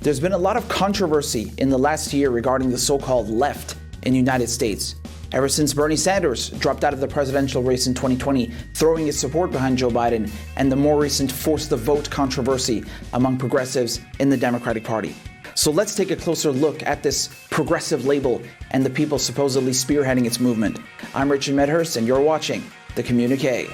There's been a lot of controversy in the last year regarding the so-called left in the United States. Ever since Bernie Sanders dropped out of the presidential race in 2020, throwing his support behind Joe Biden, and the more recent force the vote controversy among progressives in the Democratic Party. So let's take a closer look at this progressive label and the people supposedly spearheading its movement. I'm Richard Medhurst, and you're watching the Communiqué.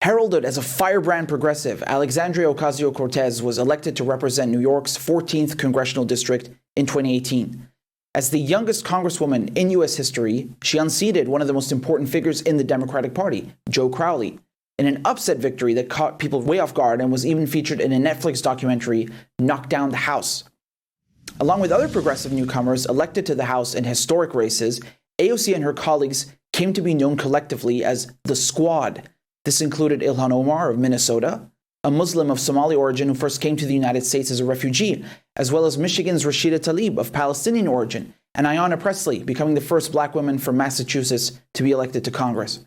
Heralded as a firebrand progressive, Alexandria Ocasio-Cortez was elected to represent New York's 14th congressional district in 2018. As the youngest congresswoman in U.S. history, she unseated one of the most important figures in the Democratic Party, Joe Crowley, in an upset victory that caught people way off guard and was even featured in a Netflix documentary, Knock Down the House. Along with other progressive newcomers elected to the House in historic races, AOC and her colleagues came to be known collectively as the Squad. This included Ilhan Omar of Minnesota, a Muslim of Somali origin who first came to the United States as a refugee, as well as Michigan's Rashida Tlaib of Palestinian origin, and Ayanna Pressley, becoming the first black woman from Massachusetts to be elected to Congress.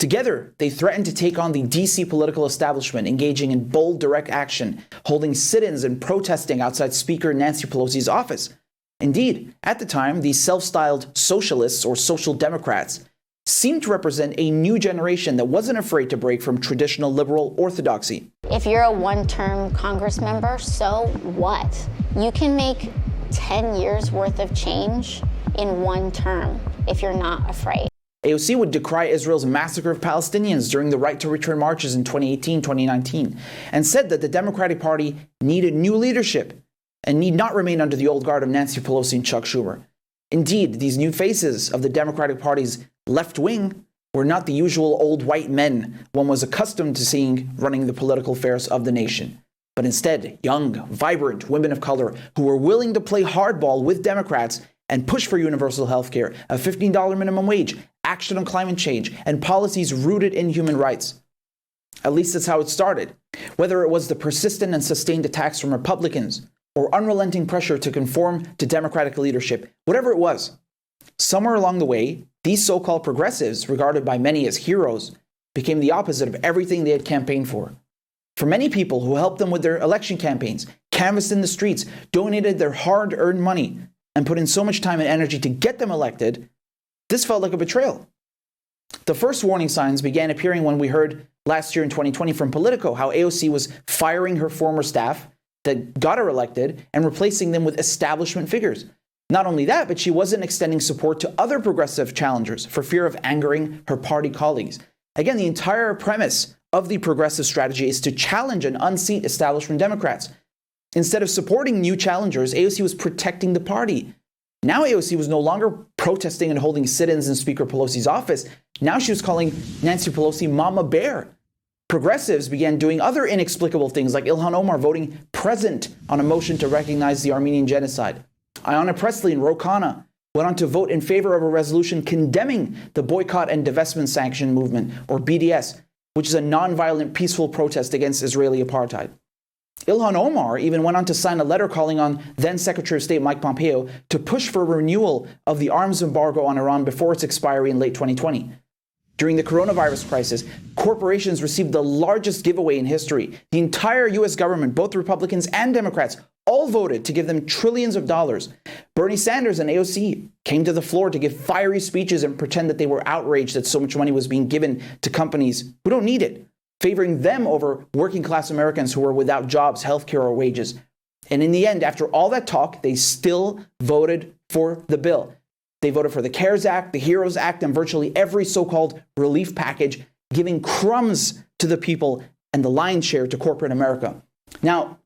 Together, they threatened to take on the D.C. political establishment, engaging in bold, direct action, holding sit-ins and protesting outside Speaker Nancy Pelosi's office. Indeed, at the time, these self-styled socialists or social democrats seemed to represent a new generation that wasn't afraid to break from traditional liberal orthodoxy. If you're a one-term Congress member, so what? You can make 10 years worth of change in one term if you're not afraid. AOC would decry Israel's massacre of Palestinians during the Right to Return marches in 2018-2019 and said that the Democratic Party needed new leadership and need not remain under the old guard of Nancy Pelosi and Chuck Schumer. Indeed, these new faces of the Democratic Party's left wing were not the usual old white men one was accustomed to seeing running the political affairs of the nation, but instead young, vibrant women of color who were willing to play hardball with Democrats and push for universal health care, a $15 minimum wage, action on climate change, and policies rooted in human rights. At least that's how it started. Whether it was the persistent and sustained attacks from Republicans or unrelenting pressure to conform to Democratic leadership, whatever it was, somewhere along the way, these so-called progressives, regarded by many as heroes, became the opposite of everything they had campaigned for. For many people who helped them with their election campaigns, canvassed in the streets, donated their hard-earned money, and put in so much time and energy to get them elected, this felt like a betrayal. The first warning signs began appearing when we heard last year in 2020 from Politico how AOC was firing her former staff that got her elected and replacing them with establishment figures. Not only that, but she wasn't extending support to other progressive challengers for fear of angering her party colleagues. Again, the entire premise of the progressive strategy is to challenge and unseat establishment Democrats. Instead of supporting new challengers, AOC was protecting the party. Now AOC was no longer protesting and holding sit-ins in Speaker Pelosi's office. Now she was calling Nancy Pelosi Mama Bear. Progressives began doing other inexplicable things, like Ilhan Omar voting present on a motion to recognize the Armenian genocide. Ayanna Pressley and Ro Khanna went on to vote in favor of a resolution condemning the Boycott and Divestment Sanction Movement, or BDS, which is a nonviolent, peaceful protest against Israeli apartheid. Ilhan Omar even went on to sign a letter calling on then Secretary of State Mike Pompeo to push for renewal of the arms embargo on Iran before its expiry in late 2020. During the coronavirus crisis, corporations received the largest giveaway in history. The entire U.S. government, both Republicans and Democrats, all voted to give them trillions of dollars. Bernie Sanders and AOC came to the floor to give fiery speeches and pretend that they were outraged that so much money was being given to companies who don't need it, favoring them over working class Americans who were without jobs, healthcare, or wages. And in the end, after all that talk, they still voted for the bill. They voted for the CARES Act, the HEROES Act, and virtually every so-called relief package, giving crumbs to the people and the lion's share to corporate America. Now,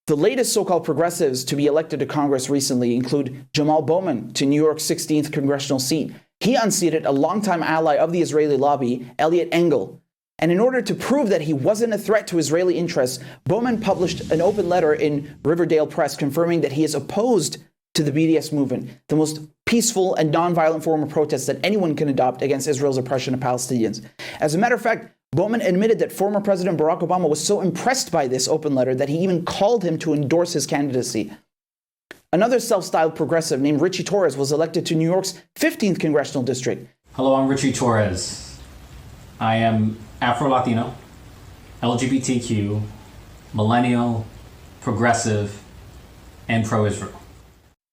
the latest so-called progressives to be elected to Congress recently include Jamal Bowman to New York's 16th congressional seat. He unseated a longtime ally of the Israeli lobby, Elliot Engel. And in order to prove that he wasn't a threat to Israeli interests, Bowman published an open letter in Riverdale Press confirming that he is opposed to the BDS movement, the most peaceful and nonviolent form of protest that anyone can adopt against Israel's oppression of Palestinians. As a matter of fact, Bowman admitted that former President Barack Obama was so impressed by this open letter that he even called him to endorse his candidacy. Another self-styled progressive named Richie Torres was elected to New York's 15th congressional district. Hello, I'm Richie Torres. I am Afro-Latino, LGBTQ, millennial, progressive, and pro-Israel.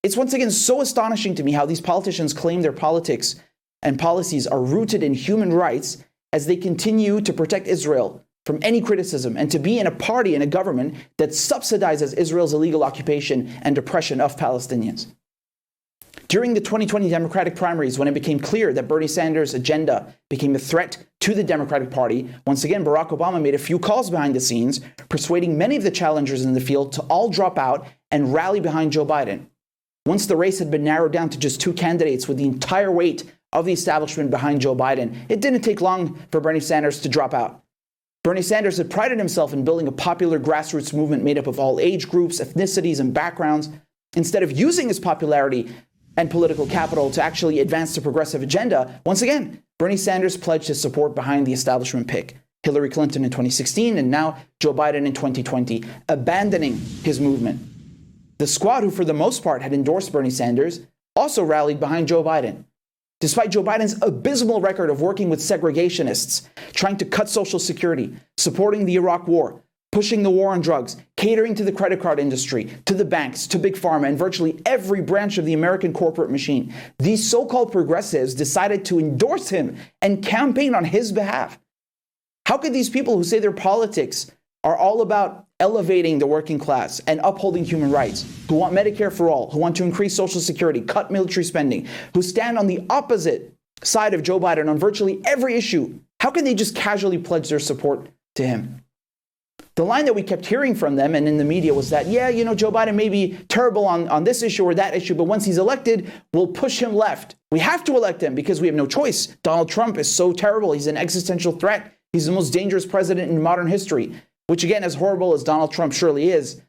It's once again so astonishing to me how these politicians claim their politics and policies are rooted in human rights as they continue to protect Israel from any criticism and to be in a party and a government that subsidizes Israel's illegal occupation and oppression of Palestinians. During the 2020 Democratic primaries, when it became clear that Bernie Sanders' agenda became a threat to the Democratic Party, once again, Barack Obama made a few calls behind the scenes, persuading many of the challengers in the field to all drop out and rally behind Joe Biden. Once the race had been narrowed down to just two candidates with the entire weight of the establishment behind Joe Biden, it didn't take long for Bernie Sanders to drop out. Bernie Sanders had prided himself in building a popular grassroots movement made up of all age groups, ethnicities, and backgrounds. Instead of using his popularity and political capital to actually advance the progressive agenda, once again, Bernie Sanders pledged his support behind the establishment pick, Hillary Clinton in 2016 and now Joe Biden in 2020, abandoning his movement. The squad, who for the most part had endorsed Bernie Sanders, also rallied behind Joe Biden. Despite Joe Biden's abysmal record of working with segregationists, trying to cut Social Security, supporting the Iraq War, pushing the war on drugs, catering to the credit card industry, to the banks, to Big Pharma, and virtually every branch of the American corporate machine, these so-called progressives decided to endorse him and campaign on his behalf. How could these people who say their politics are all about elevating the working class and upholding human rights, who want Medicare for all, who want to increase Social Security, cut military spending, who stand on the opposite side of Joe Biden on virtually every issue, how can they just casually pledge their support to him? The line that we kept hearing from them and in the media was that, yeah, Joe Biden may be terrible on this issue or that issue, but once he's elected, we'll push him left. We have to elect him because we have no choice. Donald Trump is so terrible. He's an existential threat. He's the most dangerous president in modern history. Which, again, as horrible as Donald Trump surely is,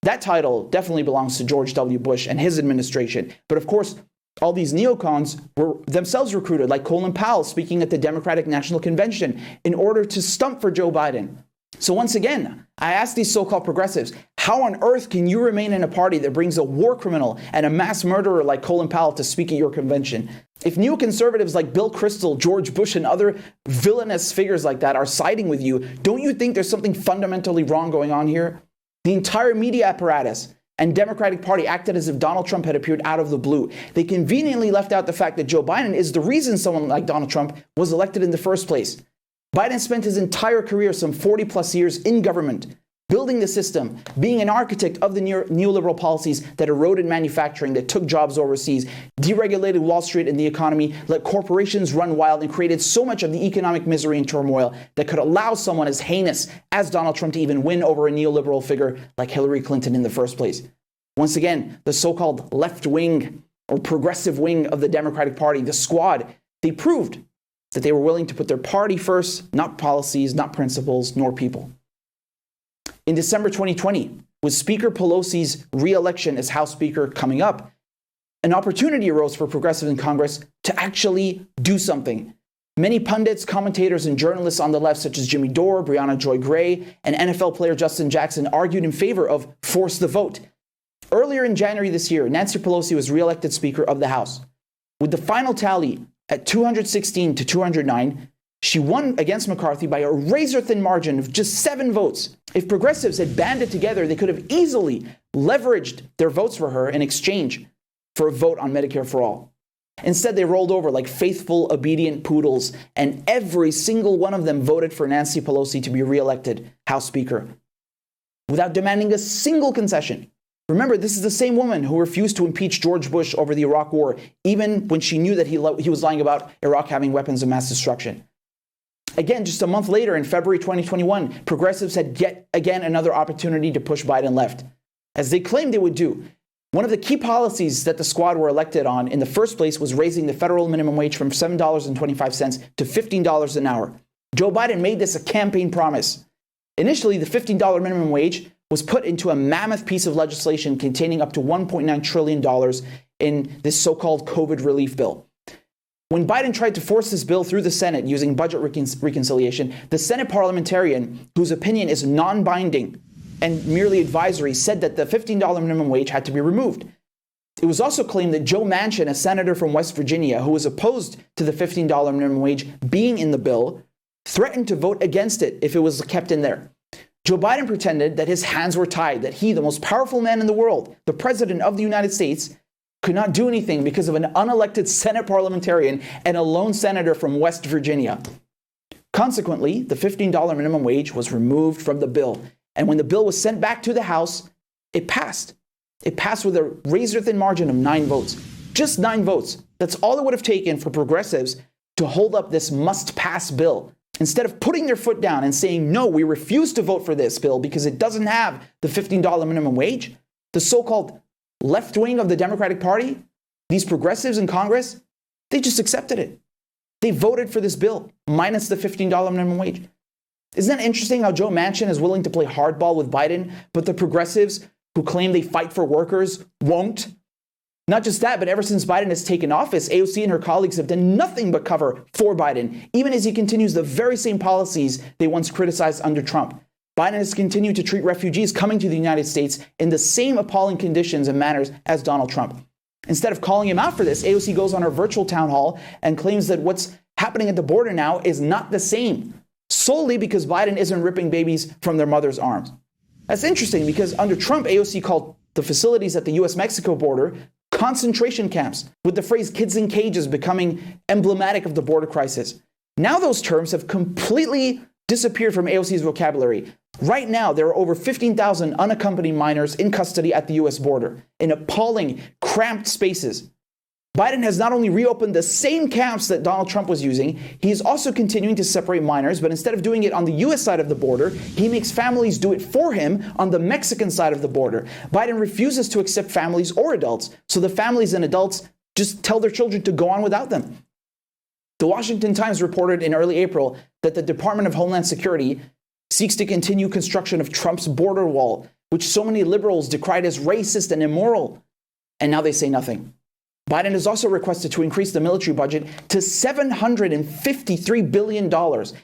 that title definitely belongs to George W. Bush and his administration. But of course, all these neocons were themselves recruited, like Colin Powell speaking at the Democratic National Convention, in order to stump for Joe Biden. So once again, I ask these so-called progressives, how on earth can you remain in a party that brings a war criminal and a mass murderer like Colin Powell to speak at your convention? If neoconservatives like Bill Kristol, George Bush, and other villainous figures like that are siding with you, don't you think there's something fundamentally wrong going on here? The entire media apparatus and Democratic Party acted as if Donald Trump had appeared out of the blue. They conveniently left out the fact that Joe Biden is the reason someone like Donald Trump was elected in the first place. Biden spent his entire career, some 40 plus years, in government, building the system, being an architect of the neoliberal policies that eroded manufacturing, that took jobs overseas, deregulated Wall Street and the economy, let corporations run wild, and created so much of the economic misery and turmoil that could allow someone as heinous as Donald Trump to even win over a neoliberal figure like Hillary Clinton in the first place. Once again, the so-called left wing or progressive wing of the Democratic Party, the squad, they proved that they were willing to put their party first, not policies, not principles, nor people. In December 2020, with Speaker Pelosi's re-election as House Speaker coming up, an opportunity arose for progressives in Congress to actually do something. Many pundits, commentators, and journalists on the left, such as Jimmy Dore, Brianna Joy Gray, and NFL player Justin Jackson, argued in favor of force the vote. Earlier in January this year, Nancy Pelosi was re-elected Speaker of the House. With the final tally at 216 to 209, she won against McCarthy by a razor-thin margin of just 7 votes. If progressives had banded together, they could have easily leveraged their votes for her in exchange for a vote on Medicare for all. Instead, they rolled over like faithful, obedient poodles, and every single one of them voted for Nancy Pelosi to be re-elected House Speaker without demanding a single concession. Remember, this is the same woman who refused to impeach George Bush over the Iraq War, even when she knew that he was lying about Iraq having weapons of mass destruction. Again, just a month later, in February 2021, progressives had yet again another opportunity to push Biden left, as they claimed they would do. One of the key policies that the squad were elected on in the first place was raising the federal minimum wage from $7.25 to $15 an hour. Joe Biden made this a campaign promise. Initially, the $15 minimum wage was put into a mammoth piece of legislation containing up to $1.9 trillion in this so-called COVID relief bill. When Biden tried to force this bill through the Senate using budget reconciliation, the Senate parliamentarian, whose opinion is non-binding and merely advisory, said that the $15 minimum wage had to be removed. It was also claimed that Joe Manchin, a senator from West Virginia who was opposed to the $15 minimum wage being in the bill, threatened to vote against it if it was kept in there. Joe Biden pretended that his hands were tied, that he, the most powerful man in the world, the president of the United States, could not do anything because of an unelected Senate parliamentarian and a lone senator from West Virginia. Consequently, the $15 minimum wage was removed from the bill. And when the bill was sent back to the House, it passed. It passed with a razor-thin margin of 9 votes. Just 9 votes. That's all it would have taken for progressives to hold up this must-pass bill. Instead of putting their foot down and saying, no, we refuse to vote for this bill because it doesn't have the $15 minimum wage, the so-called left wing of the Democratic Party, these progressives in Congress, they just accepted it. They voted for this bill, minus the $15 minimum wage. Isn't that interesting how Joe Manchin is willing to play hardball with Biden, but the progressives who claim they fight for workers won't? Not just that, but ever since Biden has taken office, AOC and her colleagues have done nothing but cover for Biden, even as he continues the very same policies they once criticized under Trump. Biden has continued to treat refugees coming to the United States in the same appalling conditions and manners as Donald Trump. Instead of calling him out for this, AOC goes on her virtual town hall and claims that what's happening at the border now is not the same, solely because Biden isn't ripping babies from their mother's arms. That's interesting because under Trump, AOC called the facilities at the U.S.-Mexico border concentration camps, with the phrase kids in cages becoming emblematic of the border crisis. Now those terms have completely disappeared from AOC's vocabulary. Right now, there are over 15,000 unaccompanied minors in custody at the U.S. border in appalling, cramped spaces. Biden has not only reopened the same camps that Donald Trump was using, he is also continuing to separate minors, but instead of doing it on the U.S. side of the border, he makes families do it for him on the Mexican side of the border. Biden refuses to accept families or adults, so the families and adults just tell their children to go on without them. The Washington Times reported in early April that the Department of Homeland Security seeks to continue construction of Trump's border wall, which so many liberals decried as racist and immoral. And now they say nothing. Biden has also requested to increase the military budget to $753 billion.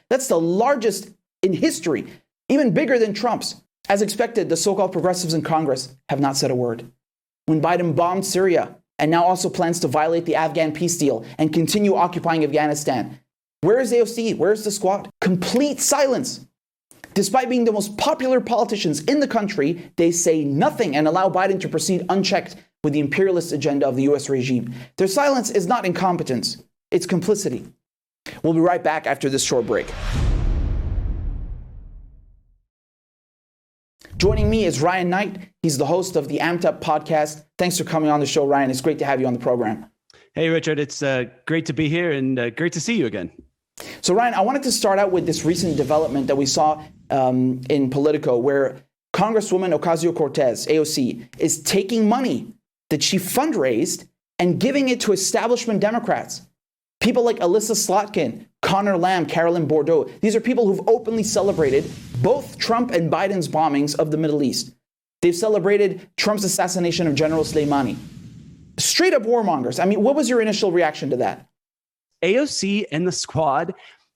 That's the largest in history, even bigger than Trump's. As expected, the so-called progressives in Congress have not said a word. When Biden bombed Syria and now also plans to violate the Afghan peace deal and continue occupying Afghanistan, where is AOC? Where's the squad? Complete silence. Despite being the most popular politicians in the country, they say nothing and allow Biden to proceed unchecked with the imperialist agenda of the U.S. regime. Their silence is not incompetence, it's complicity. We'll be right back after this short break. Joining me is Ryan Knight. He's the host of the Amped Up podcast. Thanks for coming on the show, Ryan. It's great to have you on the program. Hey, Richard. It's great to be here and great to see you again. So, Ryan, I wanted to start out with this recent development that we saw in Politico, where Congresswoman Ocasio-Cortez, AOC, is taking money that she fundraised and giving it to establishment Democrats. People like Alyssa Slotkin, Connor Lamb, Carolyn Bordeaux. These are people who've openly celebrated both Trump and Biden's bombings of the Middle East. They've celebrated Trump's assassination of General Soleimani. Straight up warmongers. I mean, what was your initial reaction to that? AOC and the squad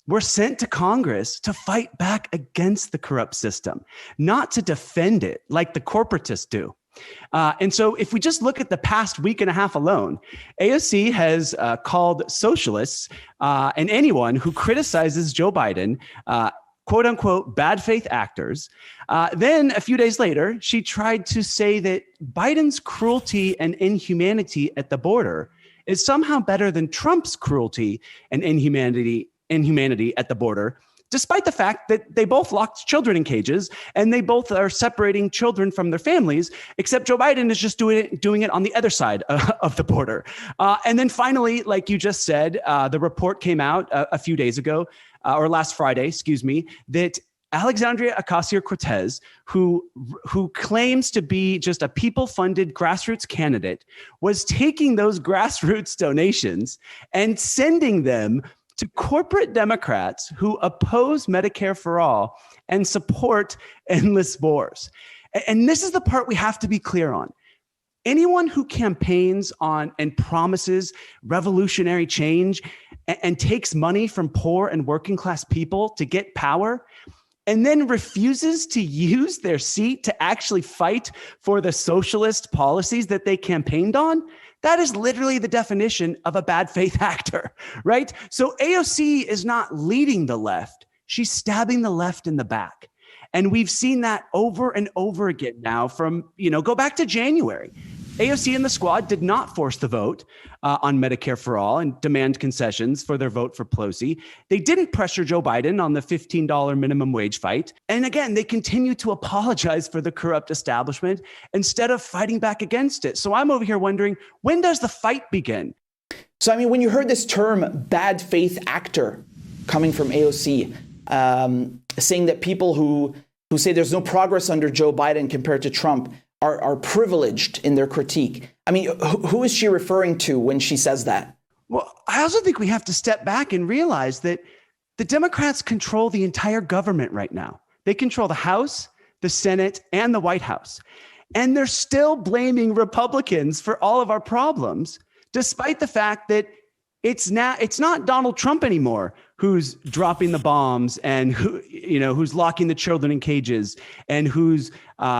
were sent to Congress to fight back against the corrupt system, not to defend it like the corporatists do. And so if we just look at the past week and a half alone, AOC has called socialists and anyone who criticizes Joe Biden, quote unquote, bad faith actors. Then a few days later, she tried to say that Biden's cruelty and inhumanity at the border is somehow better than Trump's cruelty and inhumanity at the border, despite the fact that they both locked children in cages and they both are separating children from their families, except Joe Biden is just doing it on the other side of the border. And then finally, like you just said, the report came out a few days ago, or last Friday, excuse me, that Alexandria Ocasio-Cortez, who claims to be just a people-funded grassroots candidate, was taking those grassroots donations and sending them to corporate Democrats who oppose Medicare for all and support endless wars. And this is the part we have to be clear on. Anyone who campaigns on and promises revolutionary change and takes money from poor and working class people to get power and then refuses to use their seat to actually fight for the socialist policies that they campaigned on, that is literally the definition of a bad faith actor, right? So AOC is not leading the left. She's stabbing the left in the back. And we've seen that over and over again now from, go back to January. AOC and the squad did not force the vote on Medicare for All and demand concessions for their vote for Pelosi. They didn't pressure Joe Biden on the $15 minimum wage fight. And again, they continue to apologize for the corrupt establishment instead of fighting back against it. So I'm over here wondering, when does the fight begin? So, when you heard this term bad faith actor coming from AOC, saying that people who say there's no progress under Joe Biden compared to Trump are privileged in their critique. Who is she referring to when she says that? Well, I also think we have to step back and realize that the Democrats control the entire government right now. They control the House, the Senate, and the White House. And they're still blaming Republicans for all of our problems, despite the fact that it's not Donald Trump anymore who's dropping the bombs and who's locking the children in cages and who's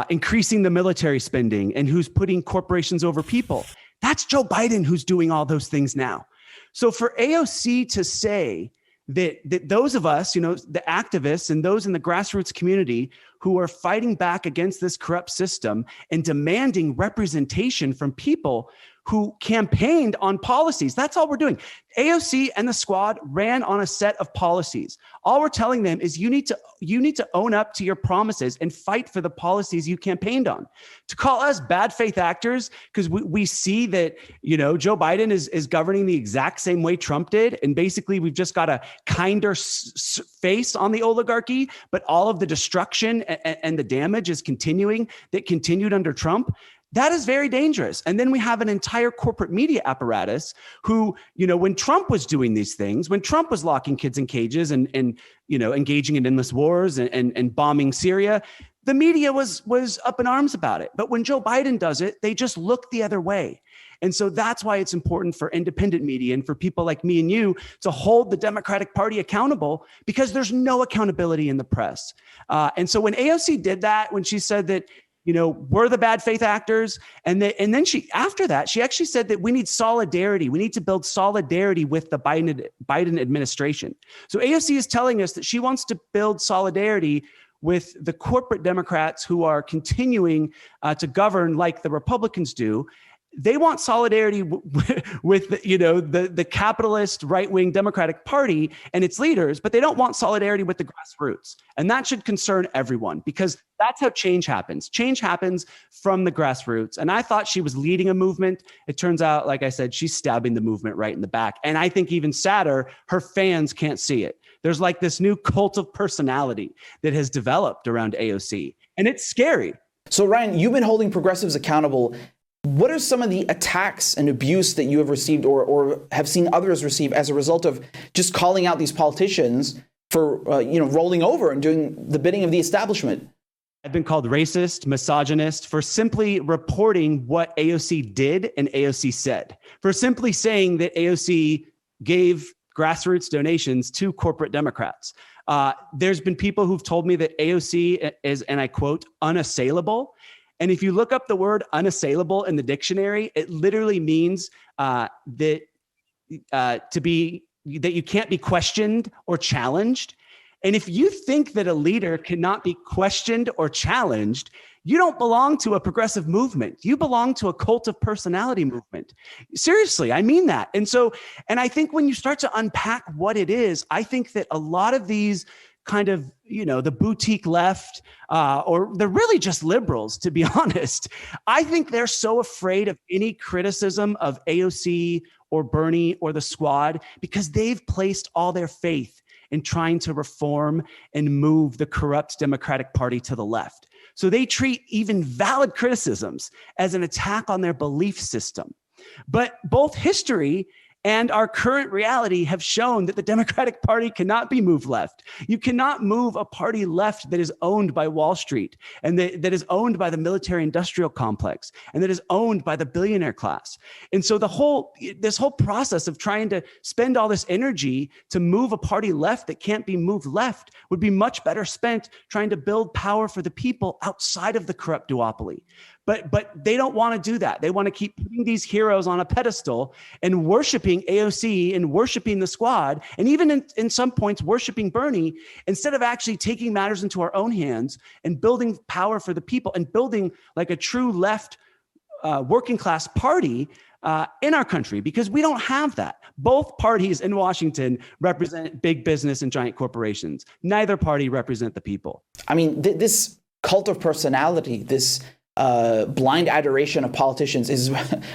increasing the military spending and who's putting corporations over people. That's Joe Biden who's doing all those things now. So for AOC to say that those of us, the activists and those in the grassroots community who are fighting back against this corrupt system and demanding representation from people who campaigned on policies. That's all we're doing. AOC and the squad ran on a set of policies. All we're telling them is you need to own up to your promises and fight for the policies you campaigned on. To call us bad faith actors because we see that Joe Biden is governing the exact same way Trump did, and basically we've just got a kinder face on the oligarchy, but all of the destruction and the damage is continuing that continued under Trump. That is very dangerous. And then we have an entire corporate media apparatus who, when Trump was doing these things, when Trump was locking kids in cages and engaging in endless wars and bombing Syria, the media was up in arms about it. But when Joe Biden does it, they just look the other way. And so that's why it's important for independent media and for people like me and you to hold the Democratic Party accountable, because there's no accountability in the press. And so when AOC did that, when she said that, we're the bad faith actors. And then she actually said that we need solidarity. We need to build solidarity with the Biden administration. So AOC is telling us that she wants to build solidarity with the corporate Democrats who are continuing to govern like the Republicans do. They want solidarity with the capitalist right-wing Democratic Party and its leaders, but they don't want solidarity with the grassroots. And that should concern everyone, because that's how change happens. Change happens from the grassroots. And I thought she was leading a movement. It turns out, like I said, she's stabbing the movement right in the back. And I think even sadder, her fans can't see it. There's like this new cult of personality that has developed around AOC, and it's scary. So Ryan, you've been holding progressives accountable. What are some of the attacks and abuse that you have received or have seen others receive as a result of just calling out these politicians for, rolling over and doing the bidding of the establishment? I've been called racist, misogynist for simply reporting what AOC did and AOC said, for simply saying that AOC gave grassroots donations to corporate Democrats. There's been people who've told me that AOC is, and I quote, unassailable. And if you look up the word unassailable in the dictionary, it literally means that you can't be questioned or challenged. And if you think that a leader cannot be questioned or challenged, you don't belong to a progressive movement. You belong to a cult of personality movement. Seriously, I mean that. And I think when you start to unpack what it is, I think that a lot of these kind of, the boutique left, or they're really just liberals, to be honest. I think they're so afraid of any criticism of AOC or Bernie or the squad because they've placed all their faith in trying to reform and move the corrupt Democratic Party to the left. So they treat even valid criticisms as an attack on their belief system. But both history and our current reality have shown that the Democratic Party cannot be moved left. You cannot move a party left that is owned by Wall Street and that is owned by the military-industrial complex and that is owned by the billionaire class. And so this whole process of trying to spend all this energy to move a party left that can't be moved left would be much better spent trying to build power for the people outside of the corrupt duopoly. But they don't want to do that. They want to keep putting these heroes on a pedestal and worshiping AOC and worshiping the squad, and even in some points worshiping Bernie, instead of actually taking matters into our own hands and building power for the people and building like a true left working class party in our country, because we don't have that. Both parties in Washington represent big business and giant corporations. Neither party represent the people. I mean, this cult of personality, this blind adoration of politicians is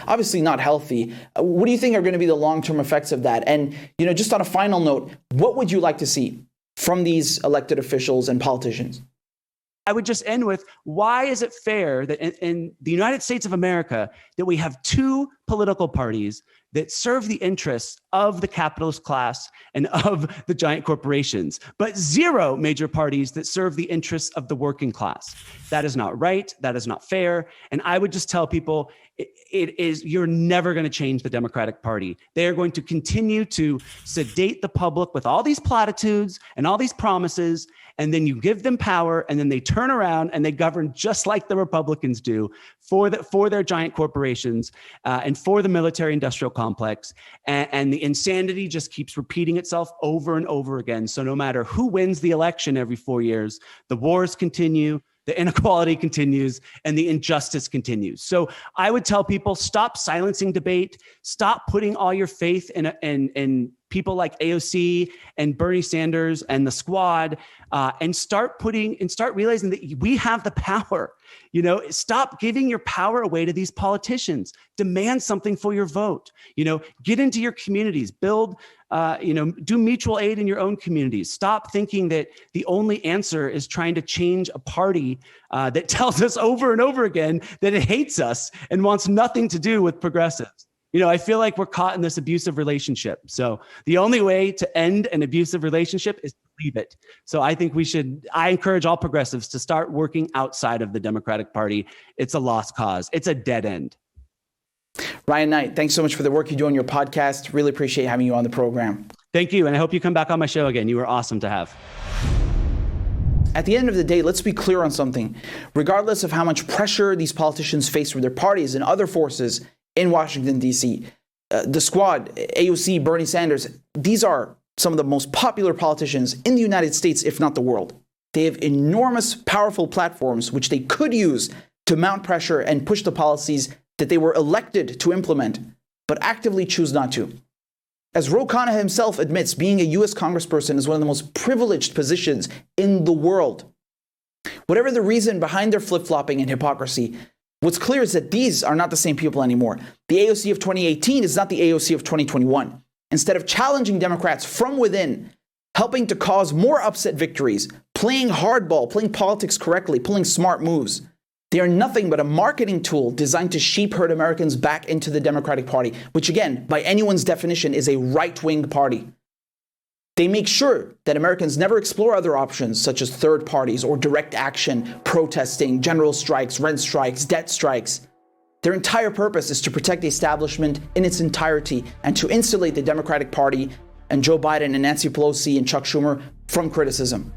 obviously not healthy. What do you think are going to be the long-term effects of that? And, just on a final note, what would you like to see from these elected officials and politicians? I would just end with, why is it fair that in the United States of America that we have two political parties that serve the interests of the capitalist class and of the giant corporations, but zero major parties that serve the interests of the working class? That is not right. That is not fair. And I would just tell people, you're never going to change the Democratic Party. They are going to continue to sedate the public with all these platitudes and all these promises, and then you give them power, and then they turn around and they govern just like the Republicans do for their giant corporations and for the military-industrial complex. And the insanity just keeps repeating itself over and over again. So no matter who wins the election every 4 years, the wars continue, the inequality continues, and the injustice continues. So I would tell people, stop silencing debate, stop putting all your faith in people like AOC and Bernie Sanders and the squad, and start realizing that we have the power. Stop giving your power away to these politicians. Demand something for your vote. Get into your communities, build, do mutual aid in your own communities. Stop thinking that the only answer is trying to change a party that tells us over and over again that it hates us and wants nothing to do with progressives. I feel like we're caught in this abusive relationship. So the only way to end an abusive relationship is to leave it. So I think I encourage all progressives to start working outside of the Democratic Party. It's a lost cause. It's a dead end. Ryan Knight, thanks so much for the work you do on your podcast. Really appreciate having you on the program. Thank you. And I hope you come back on my show again. You were awesome to have. At the end of the day, let's be clear on something. Regardless of how much pressure these politicians face from their parties and other forces in Washington, D.C., the squad, AOC, Bernie Sanders, these are some of the most popular politicians in the United States, if not the world. They have enormous, powerful platforms which they could use to mount pressure and push the policies that they were elected to implement, but actively choose not to. As Ro Khanna himself admits, being a U.S. congressperson is one of the most privileged positions in the world. Whatever the reason behind their flip-flopping and hypocrisy, what's clear is that these are not the same people anymore. The AOC of 2018 is not the AOC of 2021. Instead of challenging Democrats from within, helping to cause more upset victories, playing hardball, playing politics correctly, pulling smart moves, they are nothing but a marketing tool designed to sheep herd Americans back into the Democratic Party, which again, by anyone's definition, is a right-wing party. They make sure that Americans never explore other options such as third parties or direct action, protesting, general strikes, rent strikes, debt strikes. Their entire purpose is to protect the establishment in its entirety and to insulate the Democratic Party and Joe Biden and Nancy Pelosi and Chuck Schumer from criticism.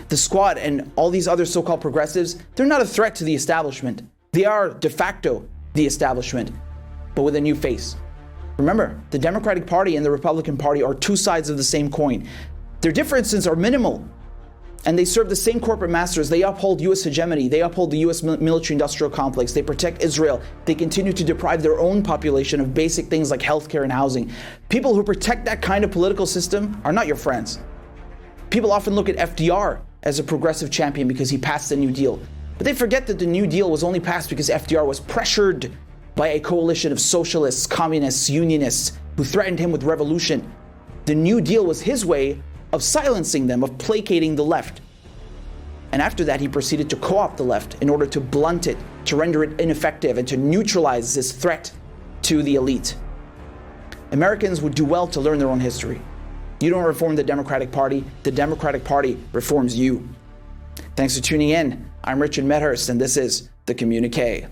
The squad and all these other so-called progressives, they're not a threat to the establishment. They are de facto the establishment, but with a new face. Remember, the Democratic Party and the Republican Party are two sides of the same coin. Their differences are minimal, and they serve the same corporate masters. They uphold U.S. hegemony. They uphold the U.S. military-industrial complex. They protect Israel. They continue to deprive their own population of basic things like healthcare and housing. People who protect that kind of political system are not your friends. People often look at FDR as a progressive champion because he passed the New Deal. But they forget that the New Deal was only passed because FDR was pressured by a coalition of socialists, communists, unionists who threatened him with revolution. The New Deal was his way of silencing them, of placating the left. And after that, he proceeded to co-opt the left in order to blunt it, to render it ineffective, and to neutralize this threat to the elite. Americans would do well to learn their own history. You don't reform the Democratic Party Party reforms you. Thanks for tuning in. I'm Richard Medhurst, and this is the Communiqué.